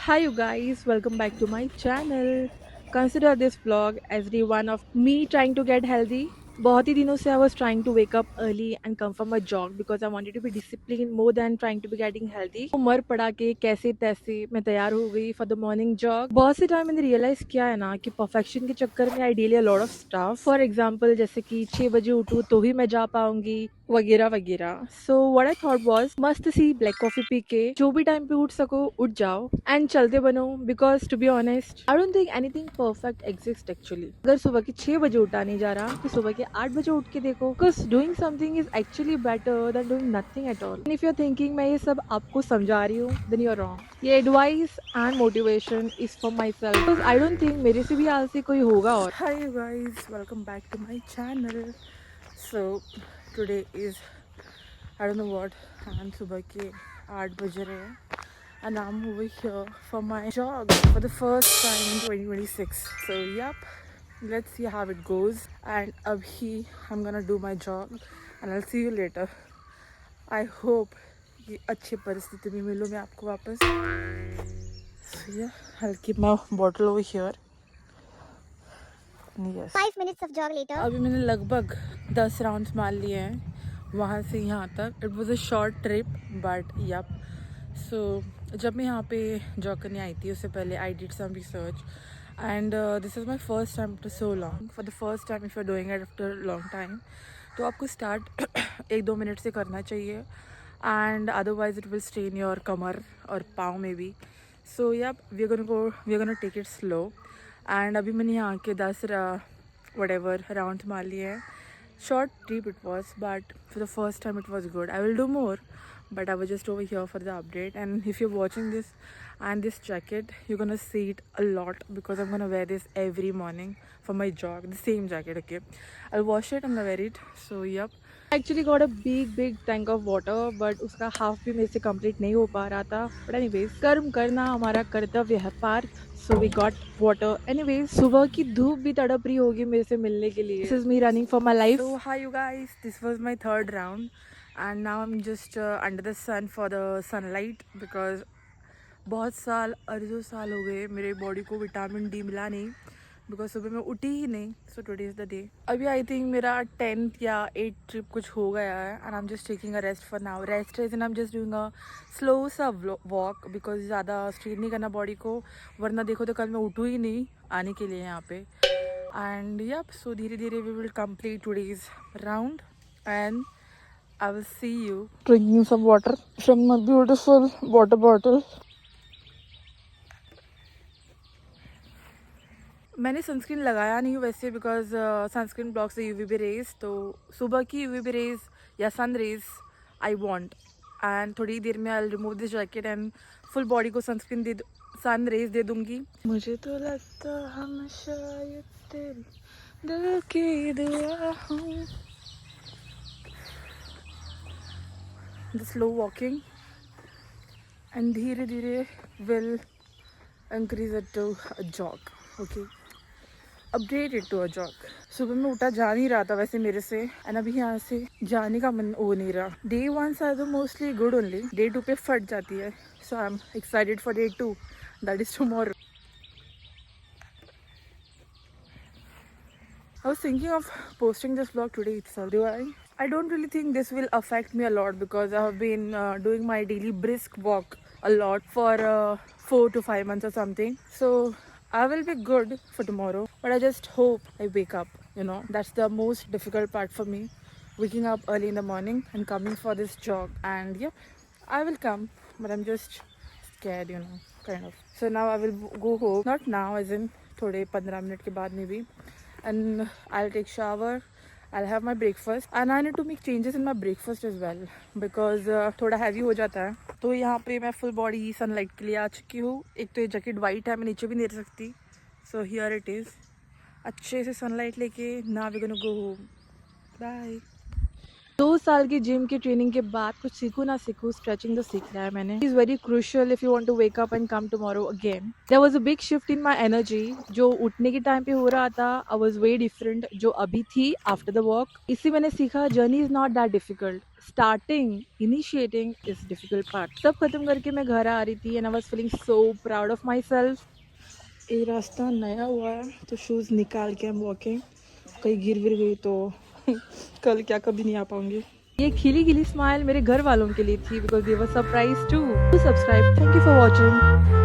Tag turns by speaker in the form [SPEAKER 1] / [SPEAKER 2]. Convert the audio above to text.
[SPEAKER 1] Hi you guys, welcome back to my channel. Consider this vlog as the one of me trying to get healthy. बहुत ही दिनों से I was trying to wake up early and come from a jog because I wanted to be disciplined more than trying to be getting healthy. तो मर पड़ा के कैसे तैसे मैं तैयार हो गई for the morning jog. बहुत से टाइम मैंने रियलाइज किया है ना कि परफेक्शन के चक्कर में आई daily a lot of stuff. For example जैसे कि 6 बजे उठूँ तो ही मैं जा पाऊंगी वगैरह वगैरह. So what I thought was मस्त सी ब्लैक कॉफी पी के जो भी टाइम पे उठ सको उठ जाओ एंड चलते बनो because to be honest I don't think anything perfect exist actually. अगर सुबह के 6 बजे उठा नहीं जा रहा तो सुबह के 8 बजे उठ के देखो because doing something is actually better than doing nothing at all. If you are thinking मैं ये सब आपको समझा रही हूँ देन यू आर रॉन्ग. ये advice and motivation is for myself because I don't think मेरे से भी आलसी कोई होगा. और hi you guys, welcome back to my channel. So today is I don't know what, and सुबह के 8 बज रहे हैं and I'm over here for my jog for the first time in 2026. So yep, let's see how it goes. And abhi I'm gonna do my jog and I'll see you later. I hope कि अच्छी परिस्थिति में मिलूँ मैं आपको वापस. So yeah, I'll keep my bottle over here. Yes.
[SPEAKER 2] 5 minutes of jog later.
[SPEAKER 1] अभी मैंने लगभग 10 राउंड्स मार लिए हैं वहाँ से यहाँ तक. It was a short trip but yup. So जब मैं यहाँ पे जॉग करने आई थी उससे पहले I did some research and this is my first time after so long. For the first time if you are doing it after long time तो आपको स्टार्ट 1-2 मिनट से करना चाहिए and otherwise it will stay in your कमर और पाँव में भी. So yup, we are gonna take it slow. And अभी मैंने यहाँ के 10 whatever rounds मार लिए हैं. Short trip it was, but for the first time it was good. I will do more, but I was just over here for the update. And if you're watching this and this jacket, you're gonna see it a lot because I'm gonna wear this every morning for my jog. The same jacket, okay? I'll wash it and I'll wear it. So yep. I actually got a big tank of water, but उसका half भी मेरे से complete नहीं हो पा रहा था. But anyways, कर्म करना हमारा कर्तव्य है Partha. So we got water. Anyways, सुबह की धूप भी तड़प रही होगी मेरे से मिलने के लिए. This is me running for my life. So hi you guys, this was my third round and now I'm just under the sun for the sunlight because बहुत साल अर्जों साल हो गए मेरे बॉडी को विटामिन डी मिला नहीं बिकॉज सुबह मैं उठी ही नहीं. So today is the day. अभी आई थिंक मेरा 10th या 8th ट्रिप कुछ हो गया है and I am just taking a rest for now. Rest is and I am just doing a slow सा वॉक बिकॉज ज़्यादा स्ट्रेन नहीं करना बॉडी को वरना देखो तो कल मैं उठूँ ही नहीं आने के लिए यहाँ पे. एंड यप, सो धीरे धीरे we will complete today's round and I will see you drinking some water from my beautiful water bottle. मैंने सनस्क्रीन लगाया नहीं वैसे because sunscreen blocks the UVB rays. तो सुबह की यूवीबी रेज या sun rays I want and थोड़ी देर में I remove this jacket and full body को सनस्क्रीन सन रेज दे दूंगी. मुझे तो लगता हम शायद तेरे दिल की दुआ हूँ. द स्लो वॉकिंग एंड धीरे धीरे will increase it to a jog. Okay, update it to a jog. सुबह में उठा जा नहीं रहा था वैसे मेरे से एंड अभी यहाँ से जाने का मन हो नहीं रहा. डे 1 आर तो मोस्टली गुड ओनली. डे 2 पे फट जाती है. So I am excited for day 2 that is tomorrow. I was thinking of posting this vlog today itself. Do I? I don't really think this will affect me a lot because I have been doing my daily brisk walk a lot for 4 to 5 months or something. So I will be good for tomorrow. But I just hope I wake up. You know, that's the most difficult part for me. Waking up early in the morning and coming for this jog. And yeah, I will come. But I'm just scared, you know, kind of. So now I will go home. Not now, as in थोड़े 15 minute के बाद में भी. And I'll take shower. I'll have my breakfast and I need to make changes in my breakfast as well because थोड़ा heavy हो जाता है. तो यहाँ पे मैं फुल बॉडी सनलाइट के लिए आ चुकी हूँ. एक तो ये जैकेट वाइट है, मैं नीचे भी नहीं रह सकती. So here it is. अच्छे से सनलाइट लेके ना we gonna go home. Bye. 2 साल की जिम की ट्रेनिंग के बाद कुछ सीखूं ना सीखूं, स्ट्रेचिंग तो सीखना है मैंने. Is very crucial if you want to wake up and come tomorrow again. There was a big shift in my energy. जो उठने के टाइम पे हो रहा था, आई वाज वे डिफरेंट जो अभी थी आफ्टर द वॉक. इससे मैंने सीखा journey is not that difficult. Starting initiating is difficult part. सब खत्म करके मैं घर आ रही थी and I was feeling so proud of my self. ये रास्ता नया हुआ है तो शूज़ निकाल के हम वॉकिंग. कहीं गिर विर गई तो कल क्या कभी नहीं आ पाऊंगी. ये खिली खिली स्माइल मेरे घर वालों के लिए थी because they were surprise too. Subscribe. Thank you for watching.